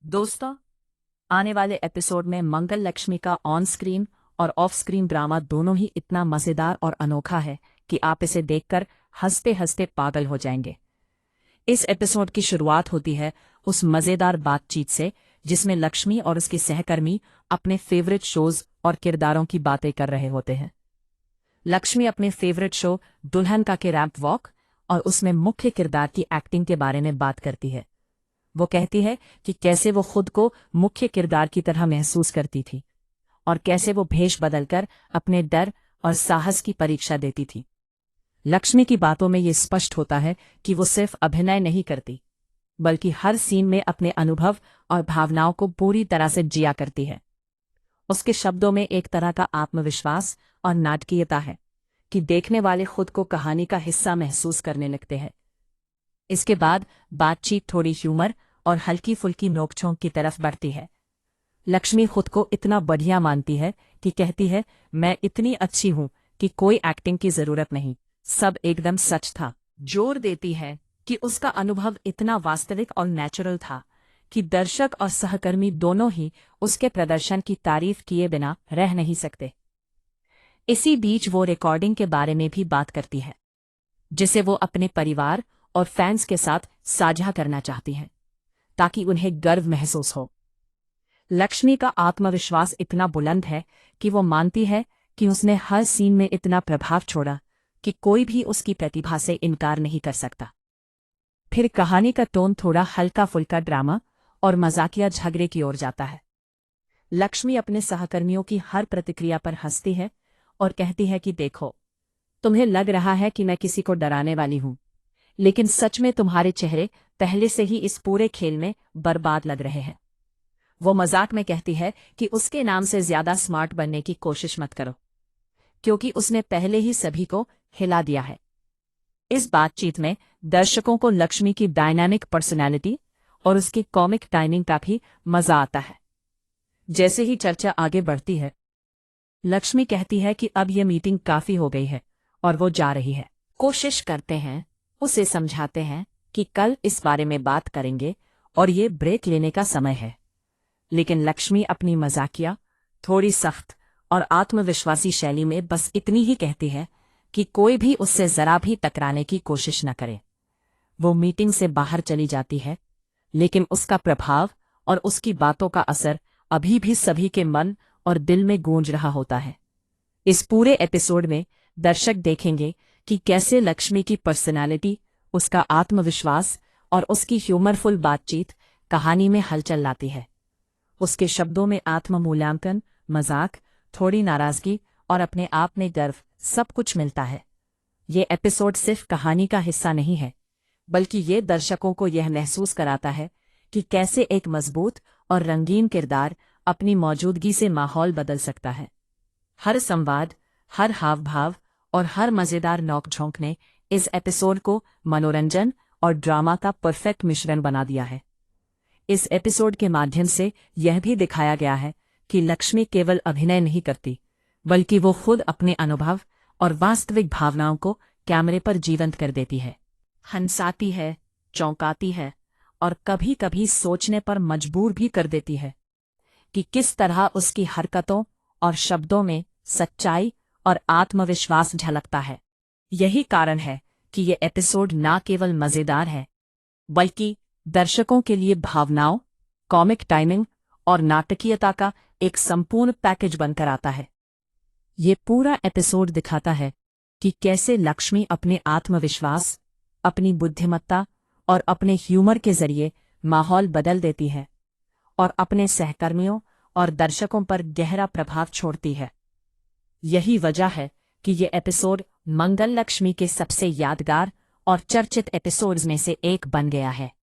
दोस्तों, आने वाले एपिसोड में मंगल लक्ष्मी का ऑन स्क्रीन और ऑफ स्क्रीन ड्रामा दोनों ही इतना मजेदार और अनोखा है कि आप इसे देखकर हंसते हंसते पागल हो जाएंगे। इस एपिसोड की शुरुआत होती है उस मजेदार बातचीत से जिसमें लक्ष्मी और उसके सहकर्मी अपने फेवरेट शोज और किरदारों की बातें कर रहे होते हैं। लक्ष्मी अपने फेवरेट शो दुल्हन का के रैंप वॉक और उसमें मुख्य किरदार की एक्टिंग के बारे में बात करती है। वो कहती है कि कैसे वो खुद को मुख्य किरदार की तरह महसूस करती थी और कैसे वो भेष बदलकर अपने डर और साहस की परीक्षा देती थी। लक्ष्मी की बातों में ये स्पष्ट होता है कि वो सिर्फ अभिनय नहीं करती, बल्कि हर सीन में अपने अनुभव और भावनाओं को पूरी तरह से जिया करती है। उसके शब्दों में एक तरह का आत्मविश्वास और नाटकीयता है कि देखने वाले खुद को कहानी का हिस्सा महसूस करने लगते हैं। इसके बाद बातचीत थोड़ी ह्यूमर और हल्की फुल्की नोकझोंक की तरफ बढ़ती है। लक्ष्मी खुद को इतना बढ़िया मानती है कि कहती है, मैं इतनी अच्छी हूं कि कोई एक्टिंग की जरूरत नहीं, सब एकदम सच था। जोर देती है कि उसका अनुभव इतना वास्तविक और नेचुरल था कि दर्शक और सहकर्मी दोनों ही उसके प्रदर्शन की तारीफ किए बिना रह नहीं सकते। इसी बीच वो रिकॉर्डिंग के बारे में भी बात करती है, जिसे वो अपने परिवार और फैंस के साथ साझा करना चाहती हैं, ताकि उन्हें गर्व महसूस हो। लक्ष्मी का आत्मविश्वास इतना बुलंद है कि वो मानती है कि उसने हर सीन में इतना प्रभाव छोड़ा कि कोई भी उसकी प्रतिभा से इनकार नहीं कर सकता। फिर कहानी का टोन थोड़ा हल्का फुल्का ड्रामा और मजाकिया झगड़े की ओर जाता है। लक्ष्मी अपने सहकर्मियों की हर प्रतिक्रिया पर हंसती है और कहती है कि देखो, तुम्हें लग रहा है कि मैं किसी को डराने वाली हूं, लेकिन सच में तुम्हारे चेहरे पहले से ही इस पूरे खेल में बर्बाद लग रहे हैं। वो मजाक में कहती है कि उसके नाम से ज्यादा स्मार्ट बनने की कोशिश मत करो, क्योंकि उसने पहले ही सभी को हिला दिया है। इस बातचीत में दर्शकों को लक्ष्मी की डायनामिक पर्सनैलिटी और उसकी कॉमिक टाइमिंग का भी मजा आता है। जैसे ही चर्चा आगे बढ़ती है, लक्ष्मी कहती है कि अब यह मीटिंग काफी हो गई है और वो जा रही है। कोशिश करते हैं, उसे समझाते हैं कि कल इस बारे में बात करेंगे और ये ब्रेक लेने का समय है। लेकिन लक्ष्मी अपनी मजाकिया, थोड़ी सख्त और आत्मविश्वासी शैली में बस इतनी ही कहती है कि कोई भी उससे जरा भी टकराने की कोशिश न करे। वो मीटिंग से बाहर चली जाती है, लेकिन उसका प्रभाव और उसकी बातों का असर अभी भी सभी के मन और दिल में गूंज रहा होता है। इस पूरे एपिसोड में दर्शक देखेंगे कि कैसे लक्ष्मी की पर्सनालिटी, उसका आत्मविश्वास और उसकी ह्यूमरफुल बातचीत कहानी में हलचल लाती है। उसके शब्दों में आत्म-मूल्यांकन, मजाक, थोड़ी नाराजगी और अपने आप में गर्व सब कुछ मिलता है। ये एपिसोड सिर्फ कहानी का हिस्सा नहीं है, बल्कि ये दर्शकों को यह महसूस कराता है कि कैसे एक मजबूत और रंगीन किरदार अपनी मौजूदगी से माहौल बदल सकता है। हर संवाद, हर हाव भाव और हर मजेदार नोक-झोंक ने इस एपिसोड को मनोरंजन और ड्रामा का परफेक्ट मिश्रण बना दिया है। इस एपिसोड के माध्यम से यह भी दिखाया गया है कि लक्ष्मी केवल अभिनय नहीं करती, बल्कि वो खुद अपने अनुभव और वास्तविक भावनाओं को कैमरे पर जीवंत कर देती है। हंसाती है, चौंकाती है और कभी-कभी सोचने पर मजबूर भी कर देती है कि किस तरह उसकी हरकतों और शब्दों में सच्चाई और आत्मविश्वास झलकता है। यही कारण है कि ये एपिसोड न केवल मजेदार है, बल्कि दर्शकों के लिए भावनाओं, कॉमिक टाइमिंग और नाटकीयता का एक संपूर्ण पैकेज बनकर आता है। ये पूरा एपिसोड दिखाता है कि कैसे लक्ष्मी अपने आत्मविश्वास, अपनी बुद्धिमत्ता और अपने ह्यूमर के जरिए माहौल बदल देती है और अपने सहकर्मियों और दर्शकों पर गहरा प्रभाव छोड़ती है। यही वजह है कि ये एपिसोड मंगल लक्ष्मी के सबसे यादगार और चर्चित एपिसोड्स में से एक बन गया है।